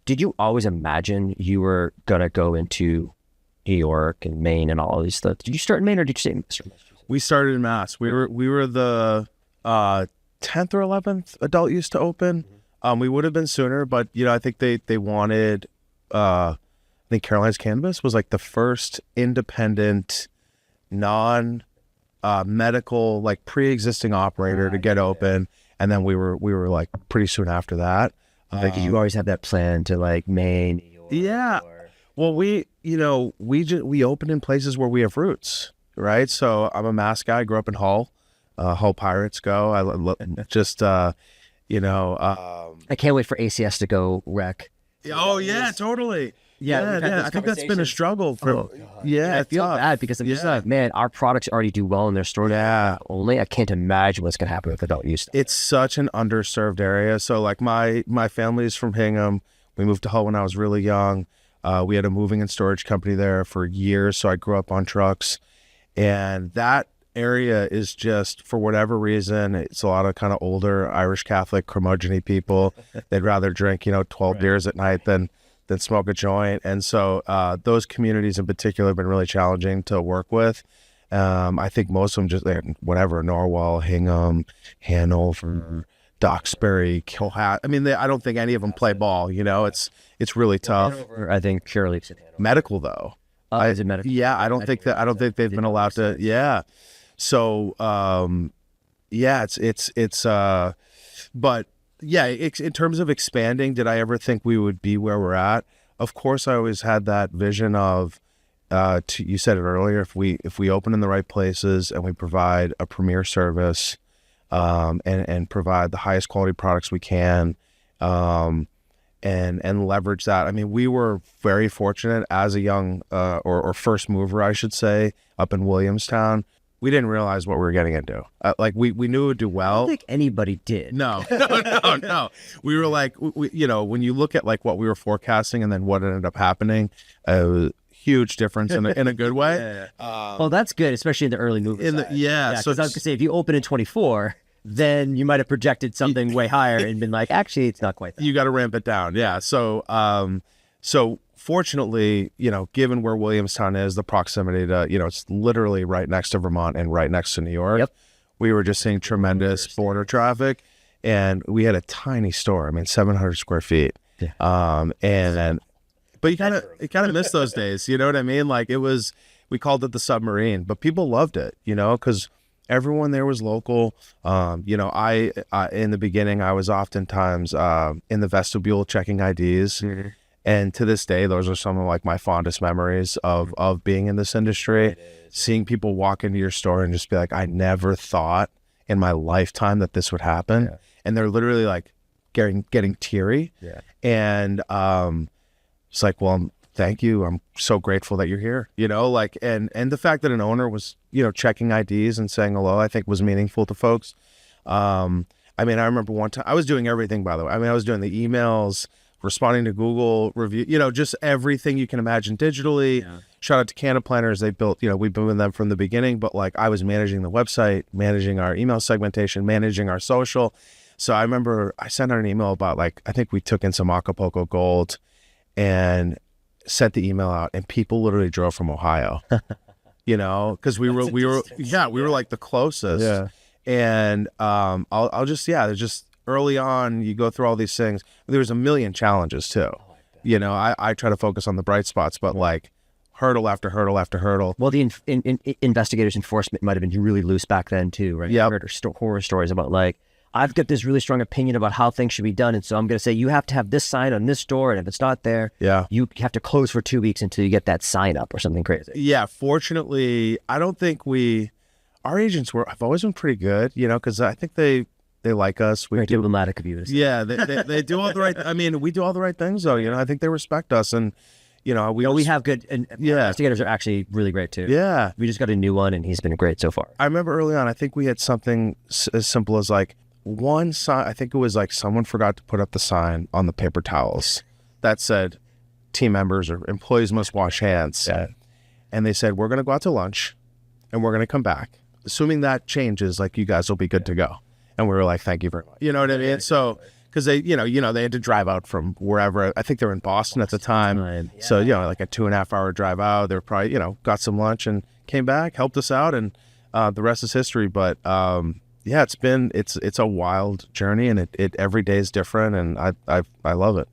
did you always imagine you were going to go into New York and Maine and all these stuff? Did you start in Maine or did you stay in Massachusetts? We started in Mass. We were the 10th or 11th adult use to open. We would have been sooner, but I think they wanted. I think Caroline's Cannabis was like the first independent, non-medical, like pre-existing operator to get open, and then we were like pretty soon after that. Like, did you always have that plan to like Maine? New York, Yeah. or... Well, we opened in places where we have roots, right? So I'm a Mass guy. I grew up in Hull. Hull Pirates go. I can't wait for ACS to go wreck. Oh yeah, totally. Yeah, I think that's been a struggle for. I feel bad because I'm just like, man, our products already do well in their store. Yeah. Only I can't imagine what's gonna happen with adult use. It's such an underserved area. So like my family is from Hingham. We moved to Hull when I was really young. We had a moving and storage company there for years, so I grew up on trucks, and that area is just, for whatever reason, it's a lot of kind of older Irish Catholic curmudgeon-y people. They'd rather drink 12 beers at night than smoke a joint. And so those communities in particular have been really challenging to work with. I think most of them just, whatever, Norwell, Hingham, Hanover, Duxbury, Kilhat. I mean, I don't think any of them play ball. It's really tough. Hanover, I think purely medical though. Is it medical? Yeah, I don't think they've been allowed to. Yeah. So but yeah, in terms of expanding, did I ever think we would be where we're at? Of course, I always had that vision of, you said it earlier, if we open in the right places and we provide a premier service, and provide the highest quality products we can, and leverage that. I mean, we were very fortunate as a young, or first mover, I should say, up in Williamstown. We didn't realize what we were getting into. We knew it would do well. I don't think anybody did. No. We were like, when you look at like what we were forecasting and then what ended up happening, it was a huge difference in a good way. Yeah. Well, that's good, especially in the early movers. So I was going to say, if you open in 24, then you might have projected something way higher and been like, actually, it's not quite that. You got to ramp it down. Yeah. So fortunately, given where Williamstown is, the proximity to, it's literally right next to Vermont and right next to New York. Yep. We were just seeing tremendous border traffic, and we had a tiny store. I mean, 700 square feet. Yeah. But you kind of miss those days. You know what I mean? Like we called it the submarine, but people loved it, because everyone there was local. I in the beginning, I was oftentimes in the vestibule checking IDs. Mm-hmm. And to this day, those are some of like my fondest memories of being in this industry, seeing people walk into your store and just be like, I never thought in my lifetime that this would happen. Yeah. And they're literally like getting teary. Yeah. And it's like, well, thank you. I'm so grateful that you're here, and the fact that an owner was, checking IDs and saying hello, I think was meaningful to folks. I remember one time I was doing everything, by the way. I was doing the emails, responding to Google review, just everything you can imagine digitally. Yeah. Shout out to Canna Planners. They built, we've been with them from the beginning, but like I was managing the website, managing our email segmentation, managing our social. So I remember I sent out an email about I think we took in some Acapulco Gold and sent the email out, and people literally drove from Ohio, because we were like the closest. Yeah. And there's just, early on, you go through all these things. There's a million challenges too. I try to focus on the bright spots, but like hurdle after hurdle after hurdle. Well, the investigators enforcement might have been really loose back then too, right? Yeah. I heard horror stories about like, I've got this really strong opinion about how things should be done, and so I'm going to say you have to have this sign on this door, and if it's not there, you have to close for 2 weeks until you get that sign up or something crazy. Yeah. Fortunately, I don't think our agents have always been pretty good, because I think they like us. Very diplomatic of you. Yeah, they do all the right. We do all the right things, though. I think they respect us, and we have good. And investigators are actually really great too. Yeah, we just got a new one, and he's been great so far. I remember early on, I think we had something as simple as like one sign. I think it was like someone forgot to put up the sign on the paper towels that said, "Team members or employees must wash hands." Yeah. And they said, "We're going to go out to lunch, and we're going to come back. Assuming that changes, like you guys will be good to go." And we were like, "Thank you very much." You know what I mean? So, because they they had to drive out from wherever. I think they were in Boston at the time. Right. So like a 2.5 hour drive out. They were probably got some lunch and came back, helped us out, and the rest is history. But it's a wild journey, and it every day is different, and I love it.